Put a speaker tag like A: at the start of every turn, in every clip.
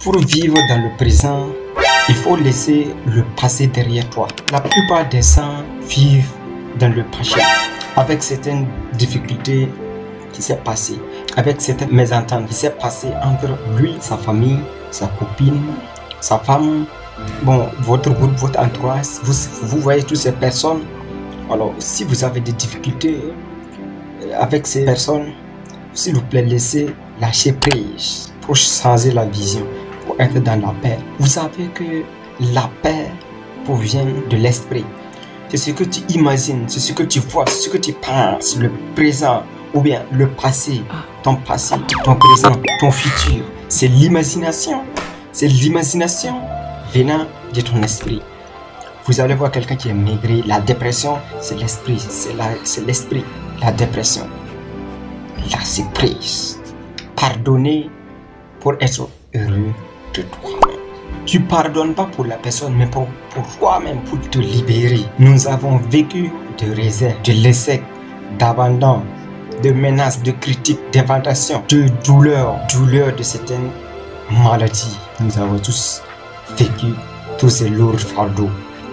A: Pour vivre dans le présent, il faut laisser le passé derrière toi. La plupart des gens vivent dans le passé, avec certaines difficultés qui s'est passé, avec certaines mésententes qui s'est passé entre lui, sa famille, sa copine, sa femme, bon, votre groupe, votre entourage, vous voyez toutes ces personnes. Alors, si vous avez des difficultés avec ces personnes, s'il vous plaît, laissez lâcher prise pour changer la vision, pour être dans la paix. Vous savez que la paix provient de l'esprit. C'est ce que tu imagines, c'est ce que tu vois, c'est ce que tu penses, le présent ou bien le passé, ton présent, ton futur. C'est l'imagination. C'est l'imagination venant de ton esprit. Vous allez voir quelqu'un qui est maigri. La dépression, c'est l'esprit. C'est l'esprit. La dépression. Lâcher prise. Pardonner pour être heureux de toi. Tu pardonnes pas pour la personne, mais pour toi-même, pour te libérer. Nous avons vécu de réserve, de l'échec, d'abandon, de menaces, de critiques, d'inventation, de douleur de certaines maladies. Nous avons tous vécu tous ces lourds fardeaux.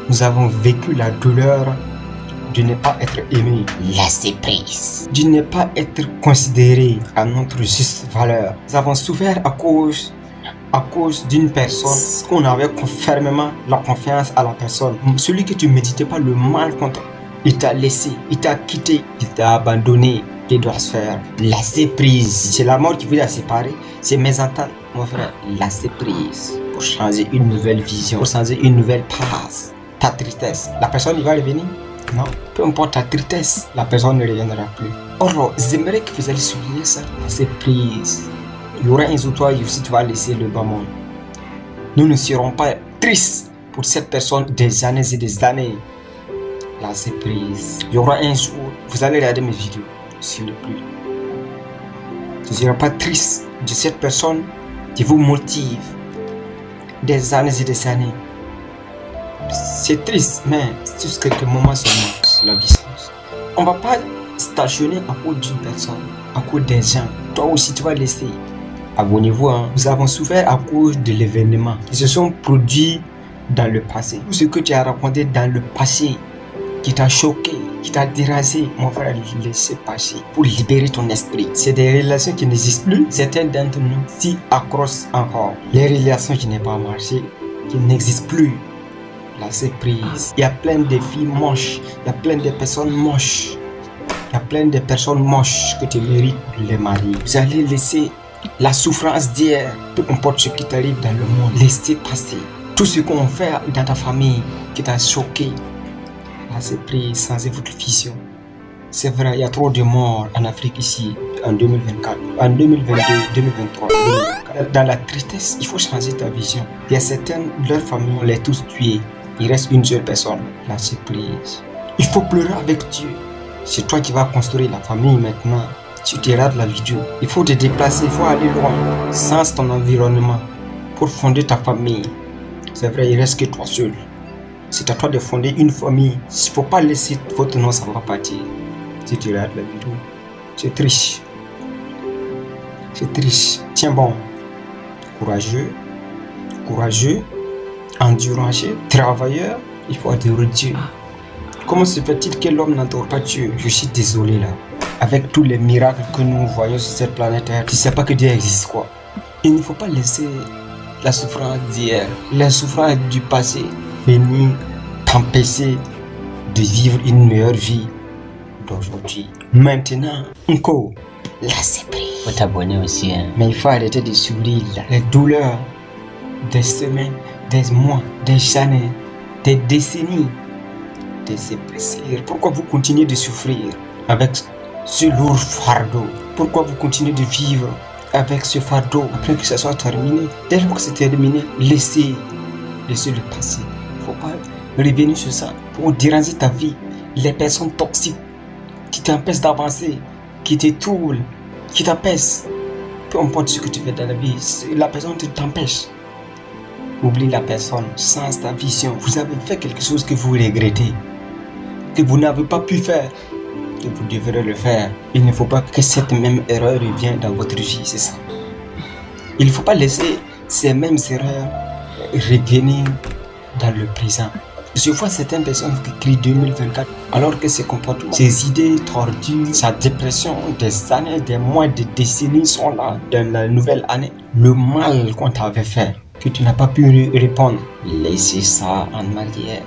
A: Nous avons vécu la douleur de ne pas être aimé, laisser prise, de ne pas être considéré à notre juste valeur. Nous avons souffert à cause d'une personne qu'on avait fermement la confiance à la personne. Celui que tu ne méditais pas le mal contre, il t'a laissé, il t'a quitté, il t'a abandonné. Il doit se faire laisser prise. C'est la mort qui vous a séparé, c'est mésentente. Mon frère, laisser prise pour changer une nouvelle vision, pour changer une nouvelle passe. Ta tristesse, la personne il va revenir? Non, peu importe ta tristesse, la personne ne reviendra plus. Or, j'aimerais que vous allez souligner ça. Laisser prise. Il y aura un jour, toi aussi, tu vas laisser le bas monde. Nous ne serons pas tristes pour cette personne des années et des années. Laissez prise. Il y aura un jour, vous allez regarder mes vidéos, s'il vous plaît. Tu ne seras pas triste de cette personne qui vous motive des années et des années. C'est triste, mais c'est juste quelques moments seulement. La vie change. On ne va pas stationner à cause d'une personne, à cause des gens. Toi aussi, tu vas laisser. Abonnez-vous, hein. Nous avons souffert à cause de l'événement qui se sont produits dans le passé. Tout ce que tu as raconté dans le passé, qui t'a choqué, qui t'a dérangé, mon frère, laissez passer pour libérer ton esprit. C'est des relations qui n'existent plus. Certains d'entre nous s'y accrochent encore. Les relations qui n'ont pas marché, qui n'existent plus. Laissez prise. Il y a plein de filles moches, il y a plein de personnes moches. Il y a plein de personnes moches que tu mérites de les marier. Vous allez laisser la souffrance d'hier, peu importe ce qui t'arrive dans le monde, laissez passer. Tout ce qu'on fait dans ta famille qui t'a choqué, laissez prise, changez votre vision. C'est vrai, il y a trop de morts en Afrique ici, en 2024, en 2022, 2023, 2024. Dans la tristesse, il faut changer ta vision. Il y a certaines, leurs familles, on les tous tués. Il reste une seule personne, lâchez prise. Il faut pleurer avec Dieu. C'est toi qui vas construire la famille maintenant. Tu te rates la vidéo. Il faut te déplacer, il faut aller loin. Change ton environnement pour fonder ta famille. C'est vrai, il reste que toi seul. C'est à toi de fonder une famille. Il ne faut pas laisser votre nom, ça va partir. Si tu rates la vidéo, c'est triste. C'est triste. Tiens bon. Courageux. Courageux. Endurant, travailleur. Il faut adorer Dieu. Comment se fait-il que l'homme n'adore pas Dieu? Je suis désolé là. Avec tous les miracles que nous voyons sur cette planète Terre, tu ne sais pas que Dieu existe quoi. Il ne faut pas laisser la souffrance d'hier, la souffrance du passé venir t'empêcher de vivre une meilleure vie d'aujourd'hui. Maintenant, encore, laissez prise.
B: Faut t'abonner aussi, hein.
A: Mais il faut arrêter de sourire là. Les douleurs des semaines, des mois, des années, des décennies, des blessures. Pourquoi vous continuez de souffrir avec ce lourd fardeau? Pourquoi vous continuez de vivre avec ce fardeau après que ça soit terminé? Dès lors que c'est terminé, laissez le passer. Il ne faut pas revenir sur ça pour déranger ta vie. Les personnes toxiques qui t'empêchent d'avancer, qui te troublent, qui t'apaisent. Peu importe ce que tu fais dans la vie, la personne t'empêche. Oublie la personne, change ta vision. Vous avez fait quelque chose que vous regrettez, que vous n'avez pas pu faire, que vous devrez le faire. Il ne faut pas que cette même erreur revienne dans votre vie, c'est ça. Il ne faut pas laisser ces mêmes erreurs revenir dans le présent. Je vois certaines personnes qui crient 2024 alors que ses comportements, ses idées tordues, sa dépression des années, des mois, des décennies sont là dans la nouvelle année. Le mal qu'on t'avait fait, que tu n'as pas pu répondre, laissez ça en arrière.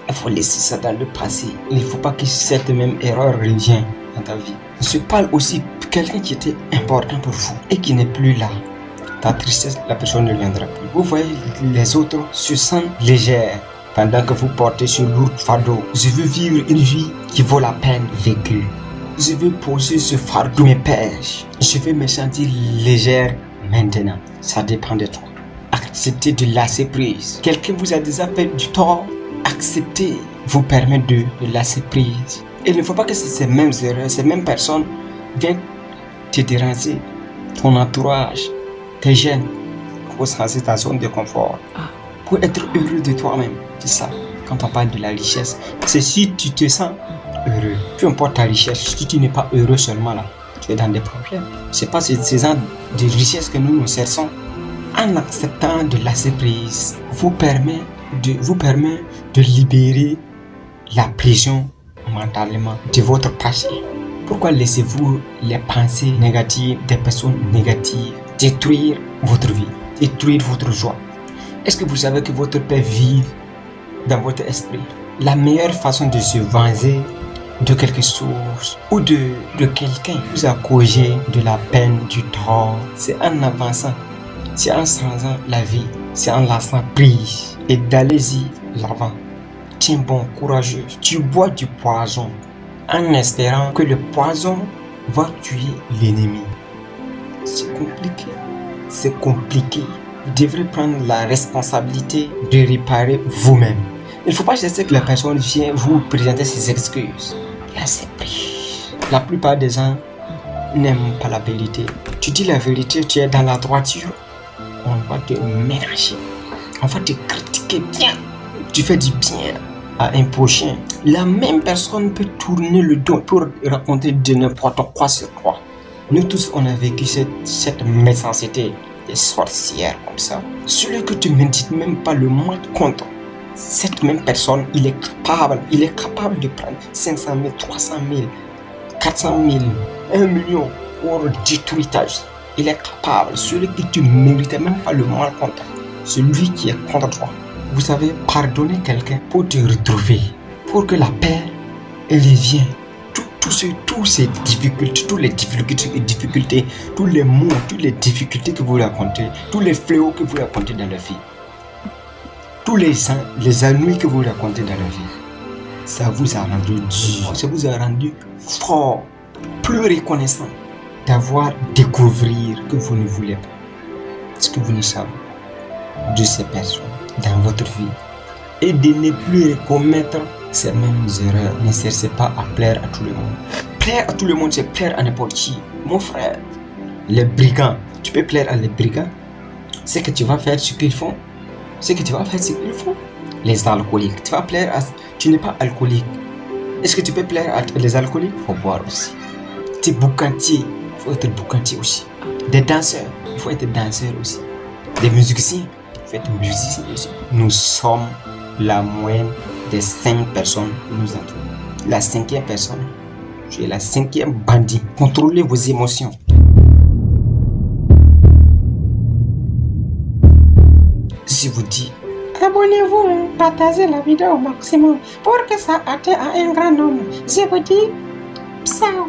A: Il faut laisser ça dans le passé. Il ne faut pas que cette même erreur revienne dans ta vie. Je parle aussi de quelqu'un qui était important pour vous et qui n'est plus là. Ta tristesse, la personne ne viendra plus. Vous voyez, les autres se sentent légers pendant que vous portez ce lourd fardeau. Je veux vivre une vie qui vaut la peine vécue. Je veux poser ce fardeau mes pêches. Je veux me sentir légère maintenant. Ça dépend de toi. Acceptez de lâcher prise. Quelqu'un vous a déjà fait du tort. Accepter vous permet de lâcher prise. Il ne faut pas que ces mêmes erreurs, ces mêmes personnes viennent te déranger. Ton entourage, tes jeunes, pour changer ta zone de confort. Pour être heureux de toi-même. C'est ça. Quand on parle de la richesse, c'est si tu te sens heureux. Peu importe ta richesse, si tu n'es pas heureux seulement là, tu es dans des problèmes. C'est pas ces genre de richesse que nous cherchons. En acceptant de lâcher prise, vous permet de libérer la pression mentalement de votre passé. Pourquoi laissez-vous les pensées négatives des personnes négatives détruire votre vie, détruire votre joie? Est-ce que vous savez que votre paix vit dans votre esprit? La meilleure façon de se venger de quelque chose ou de quelqu'un qui vous a causé de la peine, du tort, c'est en avançant, c'est en changeant la vie, c'est en lâchant prise et d'aller-y l'avant. Tiens bon, courageux, tu bois du poison en espérant que le poison va tuer l'ennemi. C'est compliqué, c'est compliqué. Vous devrez prendre la responsabilité de réparer vous-même. Il ne faut pas laisser que la personne vienne vous présenter ses excuses. Là, c'est pris. La plupart des gens n'aiment pas la vérité. Tu dis la vérité, tu es dans la droiture, on va te ménager. On va te critiquer bien. Tu fais du bien à un prochain. La même personne peut tourner le dos pour raconter de n'importe quoi sur toi. Nous tous, on a vécu cette méchanceté. Des sorcières comme ça. Celui que tu ne médites même pas le mal contre, cette même personne, il est capable de prendre 500 000, 300 000, 400 000, 1 million pour détruire ta vie. Il est capable, celui que tu ne méritais même pas le mal contre, celui qui est contre toi. Vous savez, pardonner quelqu'un pour te retrouver, pour que la paix, elle vienne. Toutes ces difficultés, toutes les difficultés, tous les mots, toutes les difficultés que vous racontez, tous les fléaux que vous racontez dans la vie, tous les ennuis que vous racontez dans la vie, ça vous a rendu dur, ça vous a rendu fort, plus reconnaissant d'avoir découvert que vous ne voulez pas, ce que vous ne savez de ces personnes dans votre vie et de ne plus commettre ces mêmes erreurs. Ne cherchez pas à plaire à tout le monde. Plaire à tout le monde, c'est plaire à n'importe qui. Mon frère, les brigands, tu peux plaire à les brigands. C'est que tu vas faire ce qu'ils font. C'est que tu vas faire ce qu'ils font. Les alcooliques, tu vas plaire à... Tu n'es pas alcoolique. Est-ce que tu peux plaire à les alcooliques? Il faut boire aussi. Tu es boucantier, il faut être boucantier aussi. Des danseurs, il faut être danseur aussi. Des musiciens, il faut être musicien aussi. Nous sommes la moyenne des 5 personnes qui nous entourent. La 5e personne, tu es la 5e bandit. Contrôlez vos émotions. Si vous dites,
B: abonnez-vous, partagez la vidéo au maximum pour que ça atteigne à un grand nombre. Je vous dis, ciao.